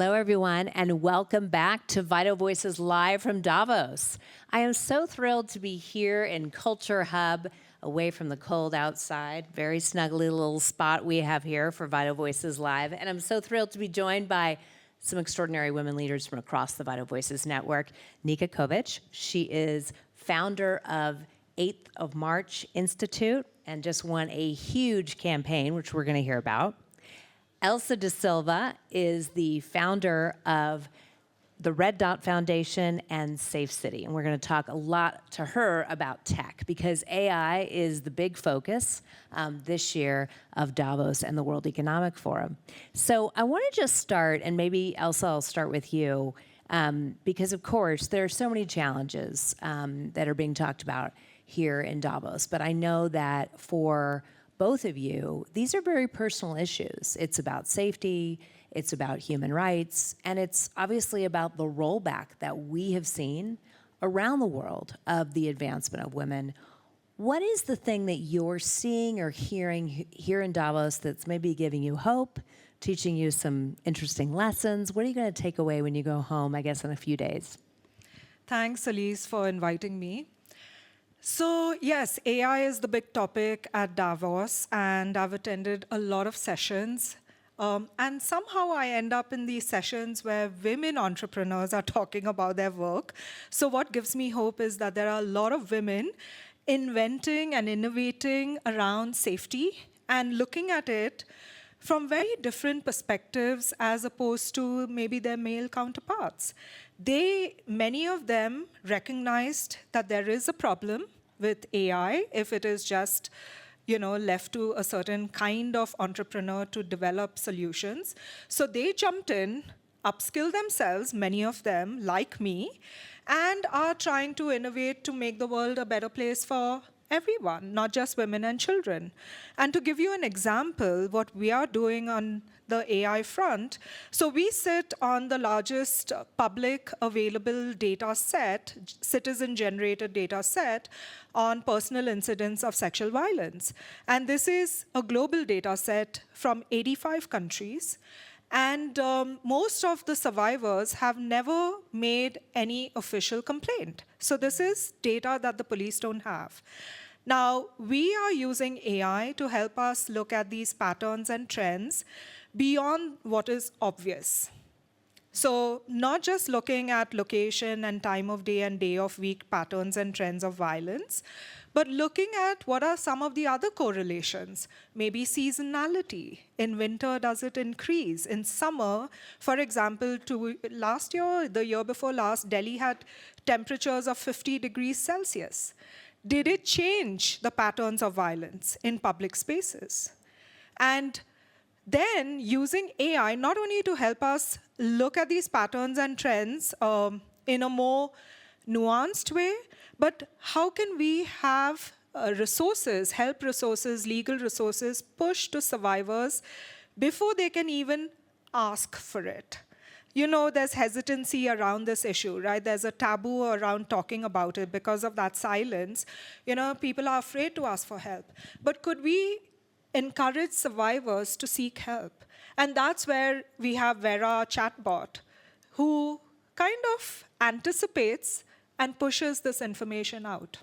Hello, everyone, and welcome back to Vital Voices Live from Davos. I am so thrilled to be here in Culture Hub, away from the cold outside. Very snuggly little spot we have here for Vital Voices Live. And I'm so thrilled to be joined by some extraordinary women leaders from across the Vital Voices Network. Nika Kovac, she is founder of 8th of March Institute and just won a huge campaign, which we're going to hear about. Alyse de Silva is the founder of the Red Dot Foundation and Safecity. And we're going to talk a lot to her about tech because AI is the big focus this year of Davos and the World Economic Forum. So I want to just start, and maybe Alyse, I'll start with you, because of course there are so many challenges that are being talked about here in Davos. But I know that for both of you, these are very personal issues. It's about safety, it's about human rights, and it's obviously about the rollback that we have seen around the world of the advancement of women. What is the thing that you're seeing or hearing here in Davos that's maybe giving you hope, teaching you some interesting lessons? What are you going to take away when you go home, I guess, in a few days? Thanks, Alyse, for inviting me. So yes, AI is the big topic at Davos, and I've attended a lot of sessions. And somehow I end up in these sessions where women entrepreneurs are talking about their work. So what gives me hope is that there are a lot of women inventing and innovating around safety and looking at it from very different perspectives as opposed to maybe their male counterparts. Many of them recognized that there is a problem with AI if it is just left to a certain kind of entrepreneur to develop solutions. So they jumped in, upskilled themselves, many of them, like me, and are trying to innovate to make the world a better place for everyone, not just women and children. And to give you an example, what we are doing on the AI front, so we sit on the largest public available data set, citizen-generated data set, on personal incidents of sexual violence. And this is a global data set from 85 countries. And most of the survivors have never made any official complaint. So this is data that the police don't have. Now, we are using AI to help us look at these patterns and trends beyond what is obvious. So not just looking at location and time of day and day of week patterns and trends of violence, but looking at what are some of the other correlations. Maybe seasonality. In winter, does it increase? In summer, for example, last year, the year before last, Delhi had temperatures of 50 degrees Celsius. Did it change the patterns of violence in public spaces? And then using AI, not only to help us look at these patterns and trends in a more nuanced way, but how can we have resources, help resources, legal resources, push to survivors before they can even ask for it? There's hesitancy around this issue, right? There's a taboo around talking about it because of that silence. People are afraid to ask for help. But could we encourage survivors to seek help? And that's where we have Vera chatbot, who kind of anticipates and pushes this information out.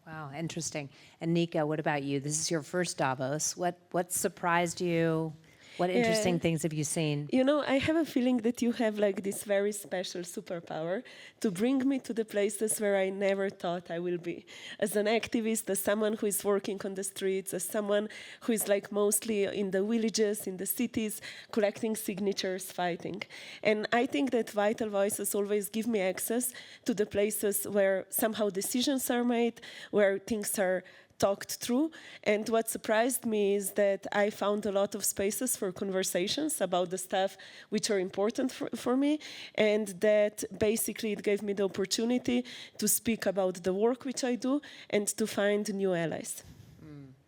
Wow, interesting. And Nika, what about you? This is your first Davos. What surprised you? What interesting things have you seen? I have a feeling that you have like this very special superpower to bring me to the places where I never thought I will be. As an activist, as someone who is working on the streets, as someone who is like mostly in the villages, in the cities, collecting signatures, fighting. And I think that Vital Voices always give me access to the places where somehow decisions are made, where things are talked through. And what surprised me is that I found a lot of spaces for conversations about the stuff which are important for me, and that basically it gave me the opportunity to speak about the work which I do and to find new allies.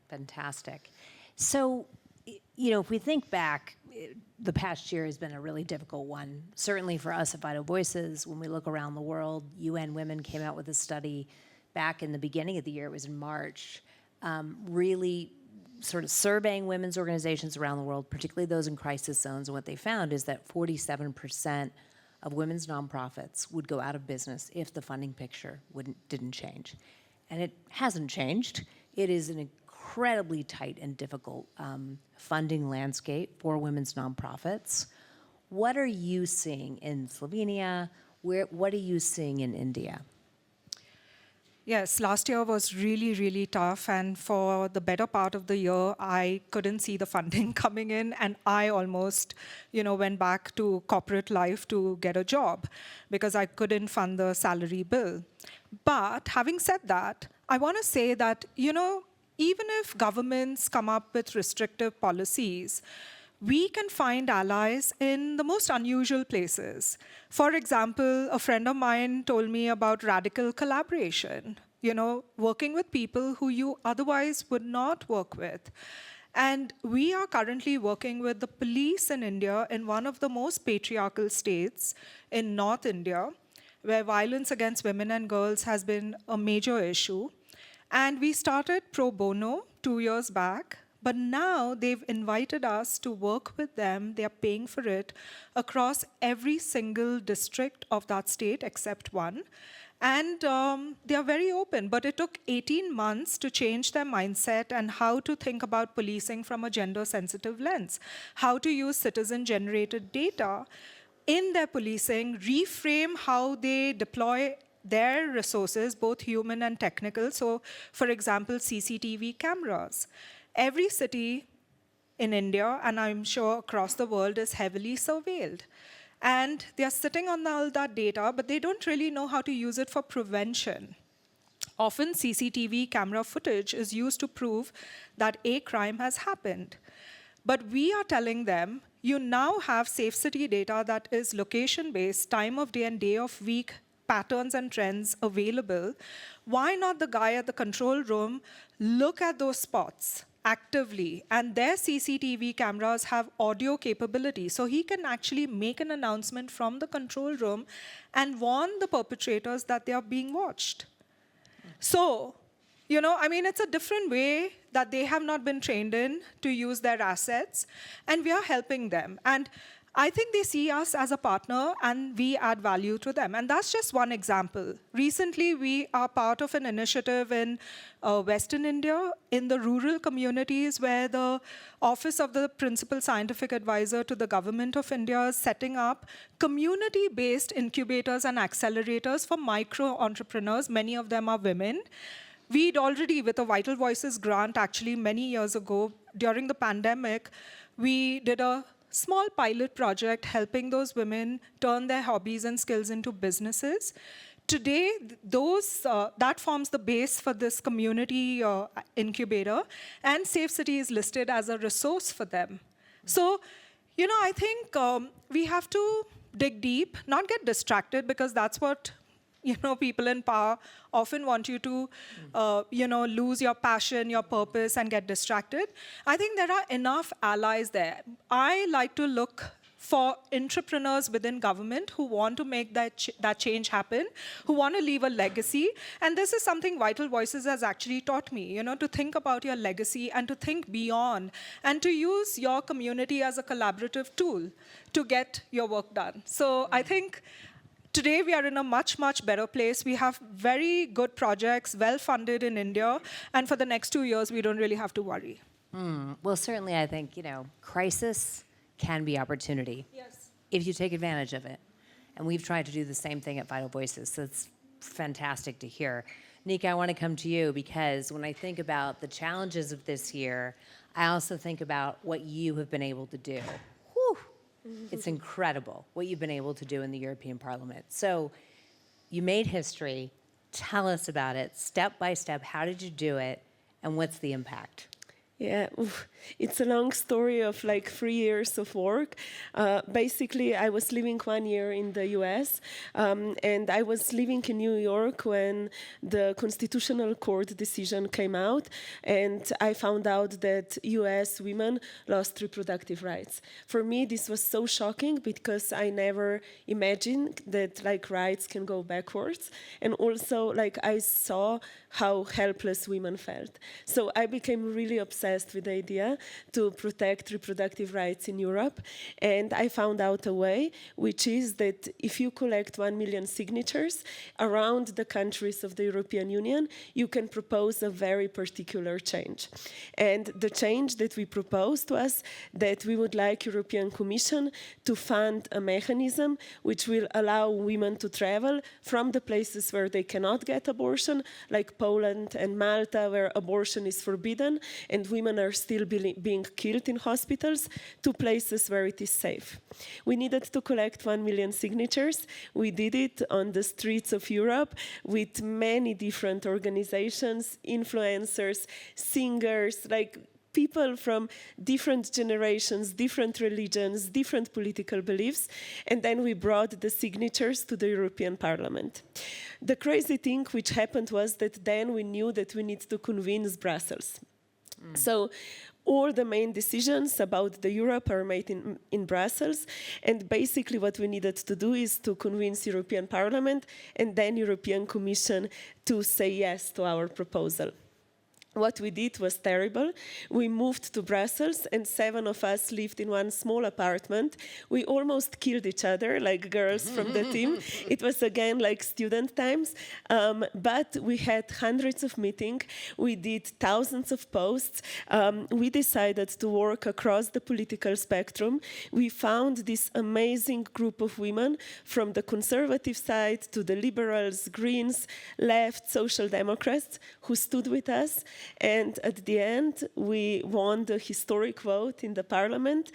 Fantastic. So, if we think back, the past year has been a really difficult one. Certainly for us at Vital Voices, when we look around the world, UN Women came out with a study back in the beginning of the year, it was in March, really sort of surveying women's organizations around the world, particularly those in crisis zones, and what they found is that 47% of women's nonprofits would go out of business if the funding picture didn't change. And it hasn't changed. It is an incredibly tight and difficult funding landscape for women's nonprofits. What are you seeing in Slovenia? What are you seeing in India? Yes, last year was really, really tough. And for the better part of the year, I couldn't see the funding coming in. And I almost, went back to corporate life to get a job because I couldn't fund the salary bill. But having said that, I want to say that, even if governments come up with restrictive policies, we can find allies in the most unusual places. For example, a friend of mine told me about radical collaboration, working with people who you otherwise would not work with. And we are currently working with the police in India in one of the most patriarchal states in North India, where violence against women and girls has been a major issue. And we started pro bono 2 years back. But now they've invited us to work with them, they're paying for it, across every single district of that state except one. And they're very open, but it took 18 months to change their mindset and how to think about policing from a gender-sensitive lens, how to use citizen-generated data in their policing, reframe how they deploy their resources, both human and technical. So, for example, CCTV cameras. Every city in India, and I'm sure across the world, is heavily surveilled. And they're sitting on all that data, but they don't really know how to use it for prevention. Often, CCTV camera footage is used to prove that a crime has happened. But we are telling them, you now have Safecity data that is location-based, time of day and day of week, patterns and trends available. Why not the guy at the control room look at those spots actively? And their CCTV cameras have audio capability, so he can actually make an announcement from the control room and warn the perpetrators that they are being watched. So, it's a different way that they have not been trained in to use their assets, and we are helping them. And I think they see us as a partner and we add value to them. And that's just one example. Recently, we are part of an initiative in Western India, in the rural communities, where the Office of the Principal Scientific Advisor to the Government of India is setting up community-based incubators and accelerators for micro-entrepreneurs. Many of them are women. We'd already, with a Vital Voices grant, actually many years ago, during the pandemic, we did a small pilot project helping those women turn their hobbies and skills into businesses. Today, that forms the base for this community incubator, and Safecity is listed as a resource for them. So, I think we have to dig deep, not get distracted, because that's what people in power often want you to, lose your passion, your purpose, and get distracted. I think there are enough allies there. I like to look for entrepreneurs within government who want to make that change happen, who want to leave a legacy. And this is something Vital Voices has actually taught me, to think about your legacy and to think beyond and to use your community as a collaborative tool to get your work done. So I think today, we are in a much, much better place. We have very good projects, well-funded in India. And for the next 2 years, we don't really have to worry. Well, certainly, I think, crisis can be opportunity. Yes. If you take advantage of it. And we've tried to do the same thing at Vital Voices, so it's fantastic to hear. Nika, I want to come to you, because when I think about the challenges of this year, I also think about what you have been able to do. It's incredible what you've been able to do in the European Parliament. So you made history. Tell us about it, step by step. How did you do it, and what's the impact? Yeah, it's a long story of like 3 years of work. Basically, I was living 1 year in the US, and I was living in New York when the Constitutional Court decision came out, and I found out that US women lost reproductive rights. For me, this was so shocking because I never imagined that like rights can go backwards, and also like I saw how helpless women felt. So I became really obsessed obsessed with the idea to protect reproductive rights in Europe. And I found out a way, which is that if you collect 1 million signatures around the countries of the European Union, you can propose a very particular change. And the change that we proposed was that we would like European Commission to fund a mechanism which will allow women to travel from the places where they cannot get abortion, like Poland and Malta, where abortion is forbidden and women are still being killed in hospitals, to places where it is safe. We needed to collect 1 million signatures. We did it on the streets of Europe with many different organizations, influencers, singers, like people from different generations, different religions, different political beliefs, and then we brought the signatures to the European Parliament. The crazy thing which happened was that then we knew that we need to convince Brussels. So all the main decisions about the Europe are made in Brussels, and basically what we needed to do is to convince European Parliament and then European Commission to say yes to our proposal. What we did was terrible. We moved to Brussels and 7 of us lived in one small apartment. We almost killed each other, like girls from the team. It was again like student times, but we had hundreds of meetings. We did thousands of posts. We decided to work across the political spectrum. We found this amazing group of women from the conservative side to the liberals, Greens, left, Social Democrats, who stood with us. And at the end, we won the historic vote in the parliament,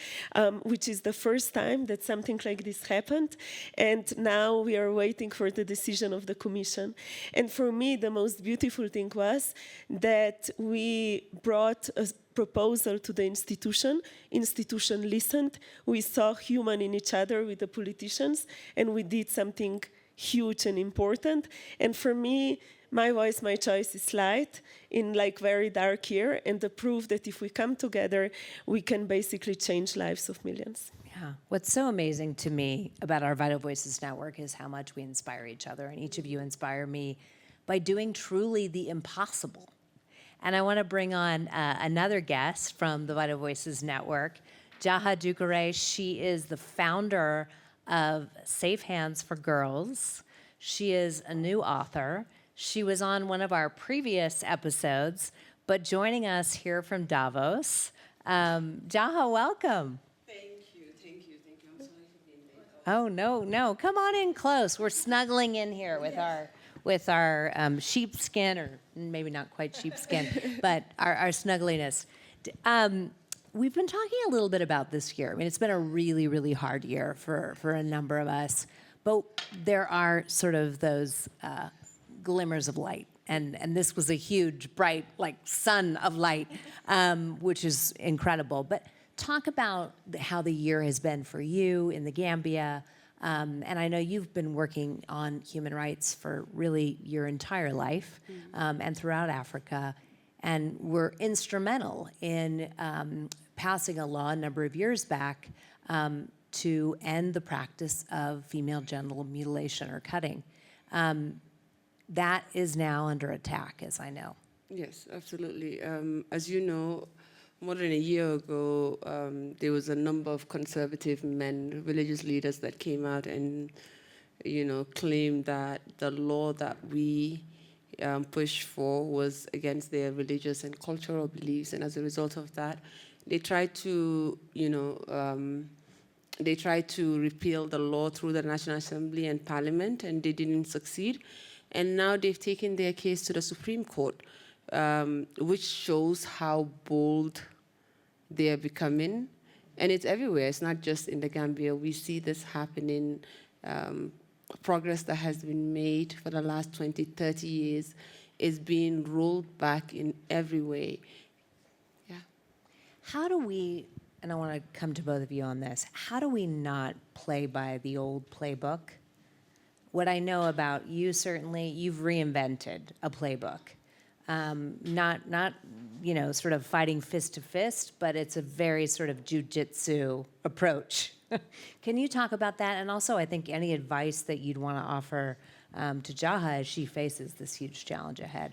which is the first time that something like this happened. And now we are waiting for the decision of the Commission. And for me, the most beautiful thing was that we brought a proposal to the institution. Institution listened. We saw human in each other with the politicians, and we did something huge and important. And for me, my voice, my choice is light in like very dark year, and the proof that if we come together, we can basically change lives of millions. Yeah. What's so amazing to me about our Vital Voices Network is how much we inspire each other, and each of you inspire me by doing truly the impossible. And I want to bring on another guest from the Vital Voices Network, Jaha Dukare. She is the founder of Safe Hands for Girls. She is a new author. She was on one of our previous episodes, but joining us here from Davos. Jaha, welcome. Thank you. I'm sorry for being late. Oh, no. Come on in close. We're snuggling in here with our sheepskin, or maybe not quite sheepskin, but our snuggliness. We've been talking a little bit about this year. I mean, it's been a really, really hard year for a number of us, but there are sort of those glimmers of light. And this was a huge, bright, like sun of light, which is incredible. But talk about how the year has been for you in the Gambia. And I know you've been working on human rights for really your entire life, and throughout Africa. And were instrumental in passing a law a number of years back to end the practice of female genital mutilation or cutting. That is now under attack, as I know. Yes, absolutely. As you know, more than a year ago, there was a number of conservative men, religious leaders that came out and, claimed that the law that we pushed for was against their religious and cultural beliefs. And as a result of that, they tried to, repeal the law through the National Assembly and Parliament, and they didn't succeed. And now they've taken their case to the Supreme Court, which shows how bold they are becoming. And it's everywhere. It's not just in the Gambia. We see this happening, progress that has been made for the last 20, 30 years is being rolled back in every way. Yeah. How do we, and I want to come to both of you on this, how do we not play by the old playbook? What I know about you, certainly, you've reinvented a playbook. Not sort of fighting fist to fist, but it's a very sort of jujitsu approach. Can you talk about that? And also, I think any advice that you'd want to offer to Jaha as she faces this huge challenge ahead.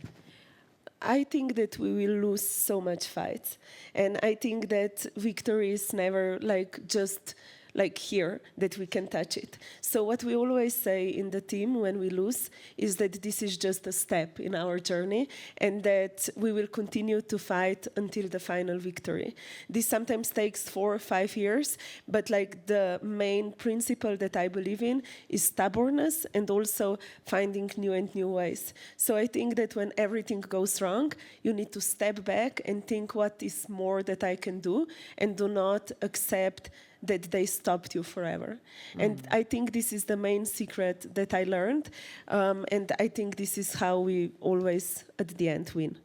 I think that we will lose so much fights. And I think that victory is never like just like here, that we can touch it. So what we always say in the team when we lose is that this is just a step in our journey and that we will continue to fight until the final victory. This sometimes takes 4 or 5 years, but like the main principle that I believe in is stubbornness and also finding new and new ways. So I think that when everything goes wrong, you need to step back and think what is more that I can do and do not accept that they stopped you forever. And I think this is the main secret that I learned. And I think this is how we always, at the end, win.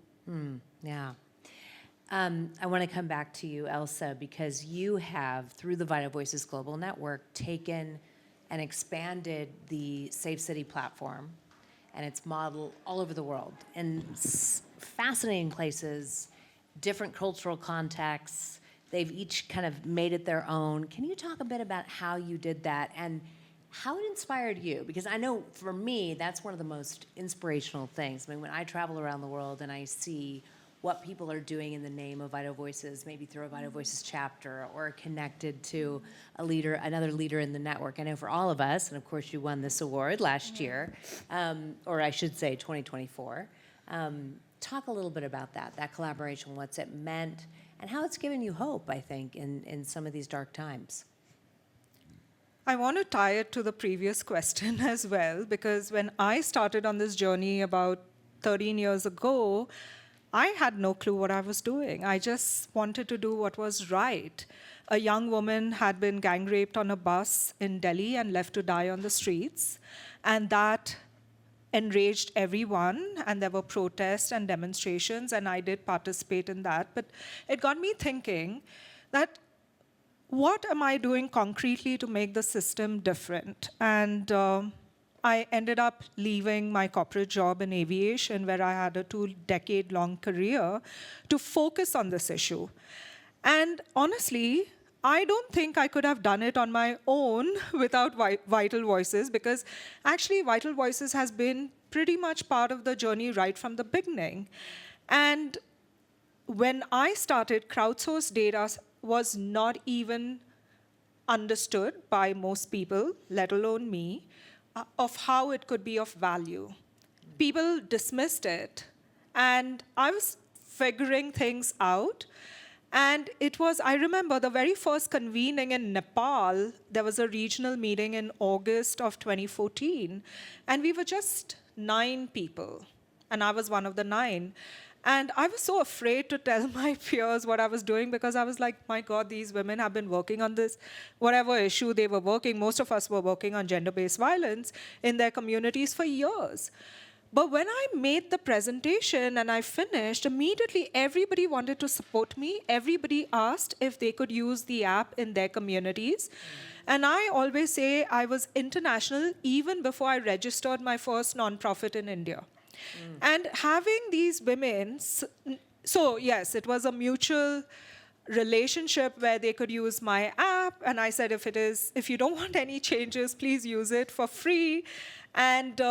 Yeah. I want to come back to you, Elsa, because you have, through the Vital Voices Global Network, taken and expanded the Safecity platform and its model all over the world in fascinating places, different cultural contexts. They've each kind of made it their own. Can you talk a bit about how you did that and how it inspired you? Because I know for me, that's one of the most inspirational things. I mean, when I travel around the world and I see what people are doing in the name of Vital Voices, maybe through a Vital Voices chapter or connected to a leader, another leader in the network. I know for all of us, and of course you won this award last year, or I should say 2024. Talk a little bit about that collaboration, what's it meant, and how it's given you hope, I think, in some of these dark times. I want to tie it to the previous question as well, because when I started on this journey about 13 years ago, I had no clue what I was doing. I just wanted to do what was right. A young woman had been gang raped on a bus in Delhi and left to die on the streets, and that enraged everyone, and there were protests and demonstrations, and I did participate in that. But it got me thinking that what am I doing concretely to make the system different? And I ended up leaving my corporate job in aviation, where I had a 2-decade-long career, to focus on this issue. And honestly, I don't think I could have done it on my own without Vital Voices, because actually Vital Voices has been pretty much part of the journey right from the beginning. And when I started, crowdsourced data was not even understood by most people, let alone me, of how it could be of value. People dismissed it, and I was figuring things out. And it was, I remember the very first convening in Nepal, there was a regional meeting in August of 2014, and we were just 9 people, and I was one of the 9. And I was so afraid to tell my peers what I was doing, because I was like, my God, these women have been working on this, whatever issue they were working, most of us were working on gender-based violence in their communities for years. But when I made the presentation and I finished, immediately everybody wanted to support me. Everybody asked if they could use the app in their communities. And I always say I was international even before I registered my first nonprofit in India. And having these women, so yes, it was a mutual relationship where they could use my app, and I said, if you don't want any changes, please use it for free. And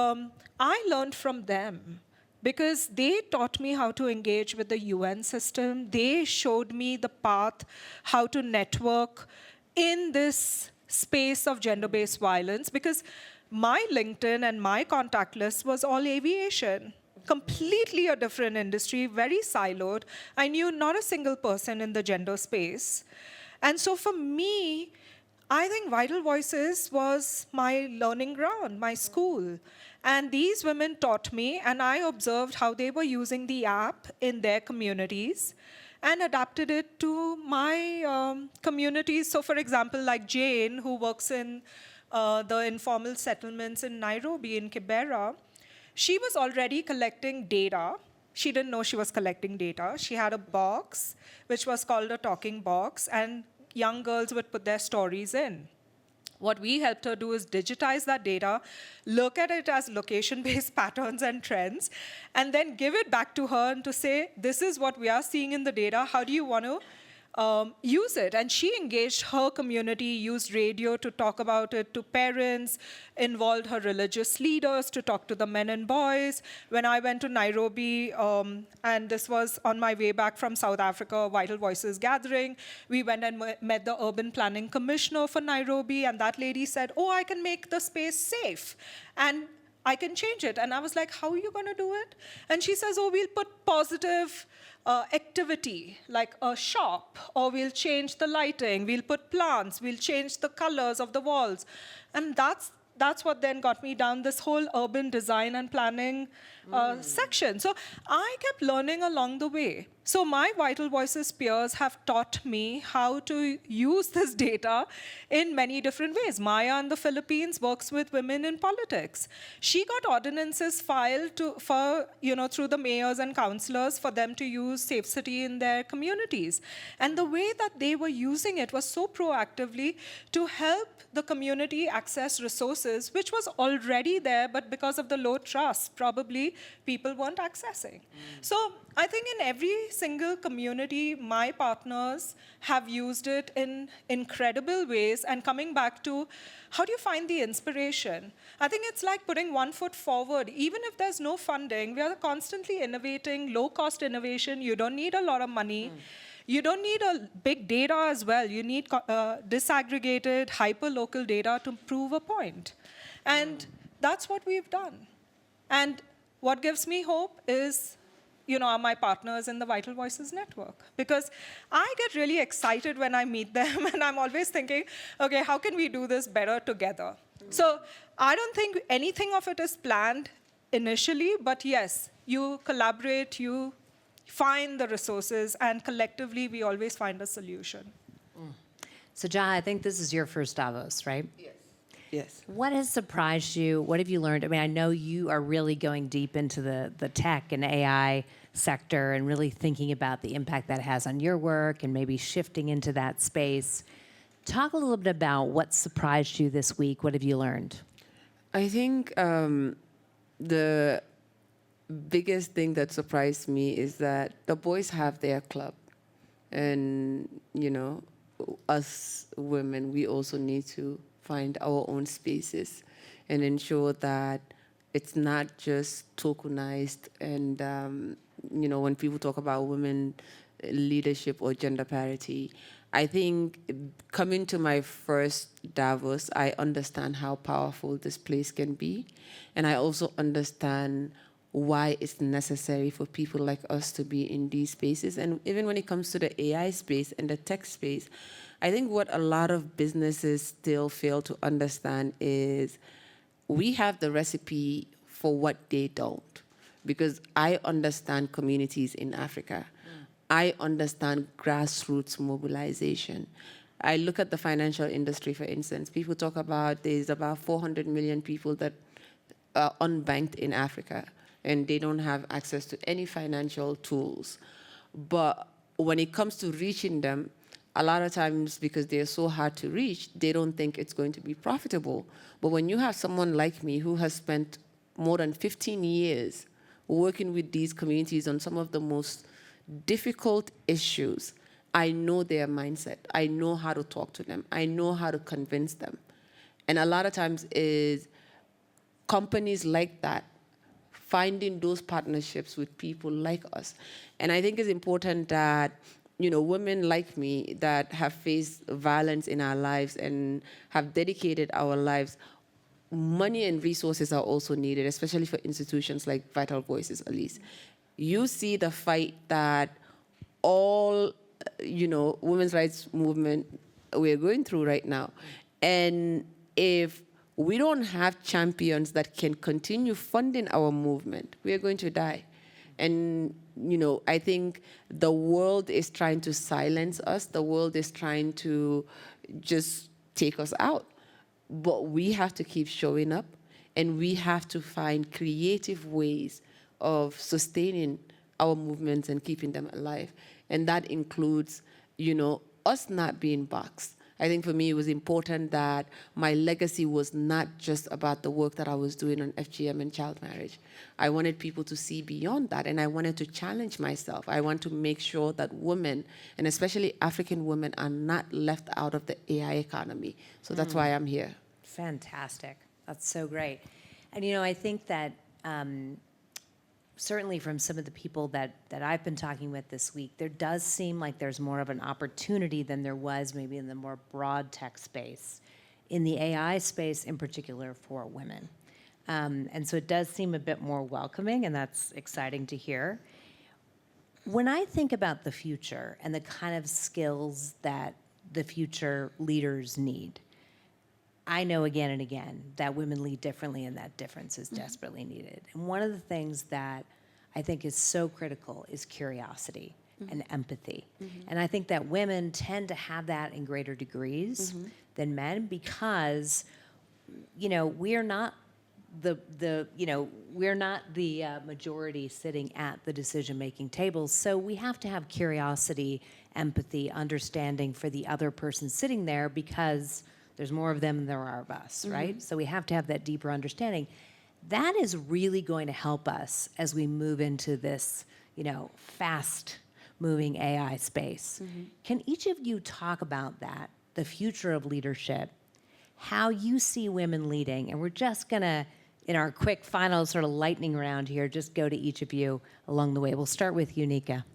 I learned from them, because they taught me how to engage with the UN system. They showed me the path, how to network in this space of gender-based violence, because my LinkedIn and my contact list was all aviation. Completely a different industry, very siloed. I knew not a single person in the gender space. And so for me, I think Vital Voices was my learning ground, my school. And these women taught me, and I observed how they were using the app in their communities and adapted it to my communities. So for example, like Jane, who works in the informal settlements in Nairobi, in Kibera, she was already collecting data. She didn't know she was collecting data. She had a box, which was called a talking box, and young girls would put their stories in. What we helped her do is digitize that data, look at it as location-based patterns and trends, and then give it back to her and to say, this is what we are seeing in the data. How do you want to use it. And she engaged her community, used radio to talk about it to parents, involved her religious leaders to talk to the men and boys. When I went to Nairobi, and this was on my way back from South Africa, Vital Voices gathering, we went and met the urban planning commissioner for Nairobi, and that lady said, oh, I can make the space safe. And I can change it. And I was like, how are you going to do it? And she says, oh, we'll put positive activity, like a shop, or we'll change the lighting, we'll put plants, we'll change the colors of the walls. And that's what then got me down this whole urban design and planning section. So I kept learning along the way. So my Vital Voices peers have taught me how to use this data in many different ways. Maya in the Philippines works with women in politics. She got ordinances filed through the mayors and councillors for them to use Safecity in their communities. And the way that they were using it was so proactively to help the community access resources, which was already there, but because of the low trust, probably people weren't accessing. So I think in every single community, my partners have used it in incredible ways. And coming back to, how do you find the inspiration? I think it's like putting one foot forward. Even if there's no funding, we are constantly innovating, low-cost innovation. You don't need a lot of money. You don't need a big data as well. You need disaggregated, hyper-local data to prove a point. And that's what we've done. And what gives me hope is, are my partners in the Vital Voices Network. Because I get really excited when I meet them, and I'm always thinking, okay, how can we do this better together? So I don't think anything of it is planned initially, but yes, you collaborate, you find the resources, and collectively, we always find a solution. So, Jah, I think this is your first Davos, right? Yes. Yes. What has surprised you? What have you learned? I mean, I know you are really going deep into the tech and AI sector and really thinking about the impact that has on your work and maybe shifting into that space. Talk a little bit about what surprised you this week. What have you learned? I think the biggest thing that surprised me is that the boys have their club. And, us women, we also need to find our own spaces and ensure that it's not just tokenized. And, when people talk about women leadership or gender parity, I think coming to my first Davos, I understand how powerful this place can be. And I also understand why it's necessary for people like us to be in these spaces. And even when it comes to the AI space and the tech space, I think what a lot of businesses still fail to understand is we have the recipe for what they don't. Because I understand communities in Africa. I understand grassroots mobilization. I look at the financial industry, for instance. People talk about there's about 400 million people that are unbanked in Africa, and they don't have access to any financial tools. But when it comes to reaching them, a lot of times, because they're so hard to reach, they don't think it's going to be profitable. But when you have someone like me who has spent more than 15 years working with these communities on some of the most difficult issues, I know their mindset. I know how to talk to them. I know how to convince them. And a lot of times is companies like that, finding those partnerships with people like us. And I think it's important that women like me that have faced violence in our lives and have dedicated our lives, money and resources are also needed, especially for institutions like Vital Voices, Alyse. You see the fight that all, women's rights movement we're going through right now. And if we don't have champions that can continue funding our movement, we are going to die. And, I think the world is trying to silence us. The world is trying to just take us out. But we have to keep showing up, and we have to find creative ways of sustaining our movements and keeping them alive. And that includes, us not being boxed. I think for me, it was important that my legacy was not just about the work that I was doing on FGM and child marriage. I wanted people to see beyond that, and I wanted to challenge myself. I want to make sure that women, and especially African women, are not left out of the AI economy. So that's why I'm here. Fantastic. That's so great. And, I think that certainly from some of the people that I've been talking with this week, there does seem like there's more of an opportunity than there was maybe in the more broad tech space, in the AI space in particular for women. And so it does seem a bit more welcoming, and that's exciting to hear. When I think about the future and the kind of skills that the future leaders need, I know again and again that women lead differently and that difference is desperately needed. And one of the things that I think is so critical is curiosity and empathy. And I think that women tend to have that in greater degrees than men because, we're not we're not the majority sitting at the decision-making tables. So we have to have curiosity, empathy, understanding for the other person sitting there because there's more of them than there are of us, right? So we have to have that deeper understanding. That is really going to help us as we move into this, fast-moving AI space. Can each of you talk about that, the future of leadership, how you see women leading? And we're just going to, in our quick final sort of lightning round here, just go to each of you along the way. We'll start with you, Nika.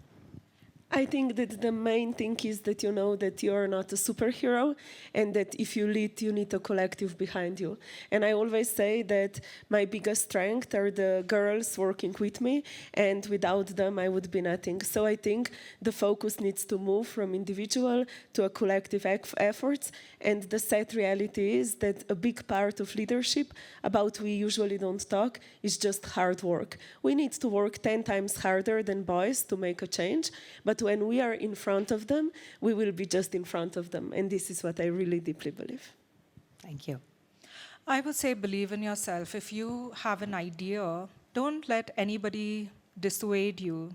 I think that the main thing is that you know that you're not a superhero and that if you lead, you need a collective behind you. And I always say that my biggest strength are the girls working with me, and without them, I would be nothing. So I think the focus needs to move from individual to a collective efforts. And the sad reality is that a big part of leadership, about we usually don't talk, is just hard work. We need to work 10 times harder than boys to make a change, but when we are in front of them, we will be just in front of them. And this is what I really deeply believe. Thank you. I would say believe in yourself. If you have an idea, don't let anybody dissuade you.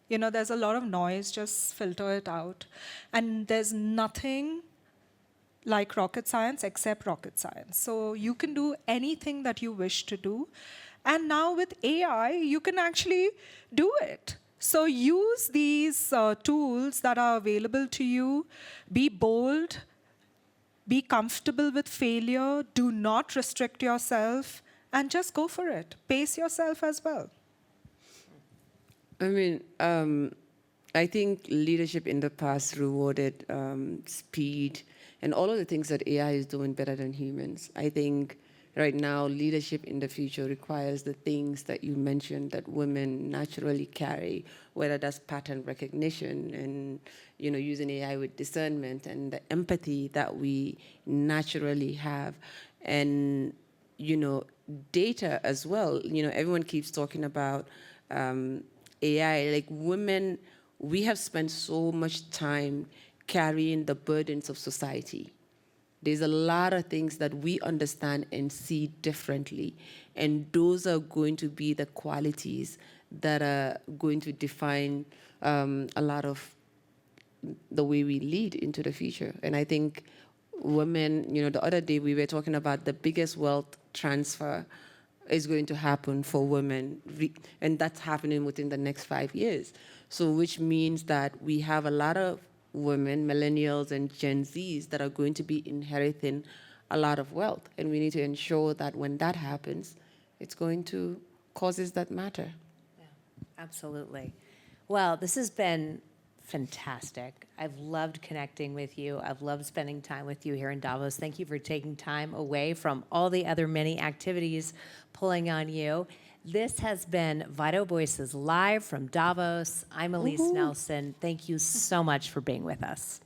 There's a lot of noise, just filter it out. And there's nothing like rocket science except rocket science. So you can do anything that you wish to do. And now with AI, you can actually do it. So use these tools that are available to you. Be bold. Be comfortable with failure. Do not restrict yourself. And just go for it. Pace yourself as well. I think leadership in the past rewarded speed and all of the things that AI is doing better than humans. I think right now, leadership in the future requires the things that you mentioned that women naturally carry, whether that's pattern recognition and using AI with discernment and the empathy that we naturally have, and data as well. Everyone keeps talking about AI. Like women, we have spent so much time carrying the burdens of society. There's a lot of things that we understand and see differently. And those are going to be the qualities that are going to define a lot of the way we lead into the future. And I think women, the other day we were talking about the biggest wealth transfer is going to happen for women. And that's happening within the next 5 years. So which means that we have a lot of women, millennials and Gen Zs that are going to be inheriting a lot of wealth. And we need to ensure that when that happens, it's going to causes that matter. Yeah, absolutely. Well, this has been fantastic. I've loved connecting with you. I've loved spending time with you here in Davos. Thank you for taking time away from all the other many activities pulling on you. This has been Vital Voices live from Davos. I'm Alyse Nelson. Thank you so much for being with us.